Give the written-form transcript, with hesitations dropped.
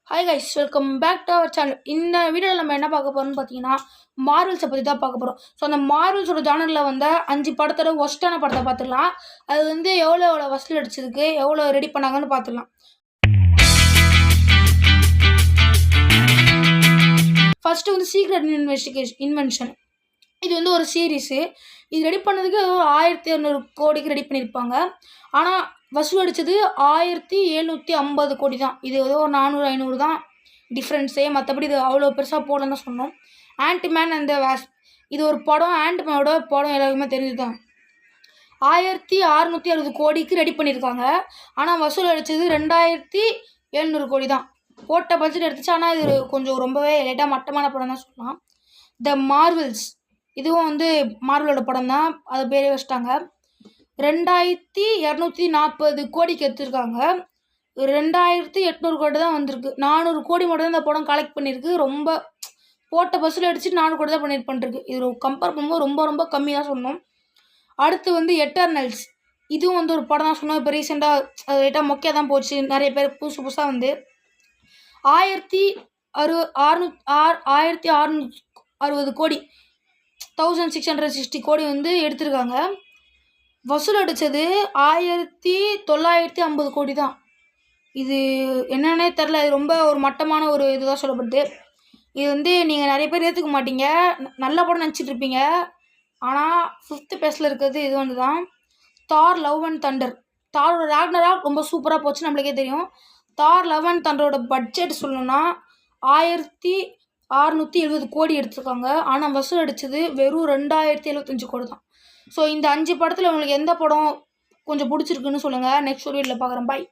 Hi guys, welcome back to our channel. இந்த வீடியோவில் நம்ம என்ன பார்க்க போகிறோம்னு பார்த்தீங்கன்னா மார்வல்ஸை பற்றி தான் பார்க்க போகிறோம். ஸோ அந்த மார்வல்ஸோட ஜானலில் வந்த 5 படத்தோட ஒஸ்ட்டான படத்தை பார்த்துக்கலாம். அது வந்து எவ்வளோ வசூல் அடிச்சதுக்கு எவ்வளோ ரெடி பண்ணாங்கன்னு பார்த்துக்கலாம். ஃபஸ்ட்டு வந்து சீக்ரெட் இன்வென்ஷன். இது வந்து ஒரு சீரீஸு. இது ரெடி பண்ணதுக்கு ஒரு 1200 கோடிக்கு ரெடி பண்ணியிருப்பாங்க. ஆனால் வசூல் அடித்தது 1750 கோடி தான். இது ஏதோ 400-500 தான் டிஃப்ரென்ஸே. மற்றபடி இது அவ்வளோ பெருசாக போடலன்னு தான் சொன்னோம். ஆன்ட்மேன் அண்ட் த வாஸ்ப், இது ஒரு படம். ஆன்ட்மேனோட படம் எல்லாருக்குமே தெரிஞ்சு தான். 1660 கோடிக்கு ரெடி பண்ணியிருக்காங்க. ஆனால் வசூல் அடித்தது 2700 கோடி தான். போட்ட பட்ஜெட் எடுத்துச்சு. ஆனால் இது கொஞ்சம் ரொம்பவே லேட்டாக மட்டமான படம் தான் சொல்லலாம். த மார்வல்ஸ், இதுவும் வந்து மார்வலோட படம் தான். அது பேரே வச்சிட்டாங்க. 2240 கோடிக்கு எடுத்துருக்காங்க. 2800 கோடி தான் வந்திருக்கு. 400 கோடி மட்டும் தான் இந்த படம் கலெக்ட் பண்ணியிருக்கு. ரொம்ப போட்ட பஸ்ஸில் அடிச்சுட்டு 400 கோடி தான் பண்ணியிருக்கு. இது கம்பேர் பண்ணும்போது ரொம்ப ரொம்ப கம்மி தான் சொன்னோம். அடுத்து வந்து எட்டர்னல்ஸ், இதுவும் வந்து ஒரு படம் தான் சொன்னோம். இப்போ ரீசெண்டாக அது லேட்டாக மொக்கையாக தான் போச்சு. நிறைய பேர் புதுசாக வந்து 1660 கோடி 1660 கோடி வந்து எடுத்திருக்காங்க. வசூல் அடித்தது 1950 கோடி தான். இது என்னன்னே தெரில. இது ரொம்ப ஒரு மட்டமான ஒரு இதுதான் சொல்லப்படுது. இது வந்து நீங்கள் நிறைய பேர் ஏற்றுக்க மாட்டீங்க, நல்ல படம் நினச்சிட்டு இருப்பீங்க. ஆனால் 5th பிளேஸில் இருக்கிறது இது வந்து தான். தார் லவ் அண்ட் தண்டர். தாரோட ராக்னராக் ரொம்ப சூப்பராக போச்சு, நம்மளுக்கே தெரியும். தார் லவ் அண்ட் தண்டரோட பட்ஜெட் சொல்லணும்னா 1670 கோடி எடுத்திருக்காங்க. ஆனால் வசூல் அடித்தது வெறும் 2075 கோடி தான். ஸோ இந்த 5 படத்தில் உங்களுக்கு எந்த படம் கொஞ்சம் பிடிச்சிருக்குன்னு சொல்லுங்கள். நெக்ஸ்ட் வீடியோவில் பார்க்குறேன். பாய்.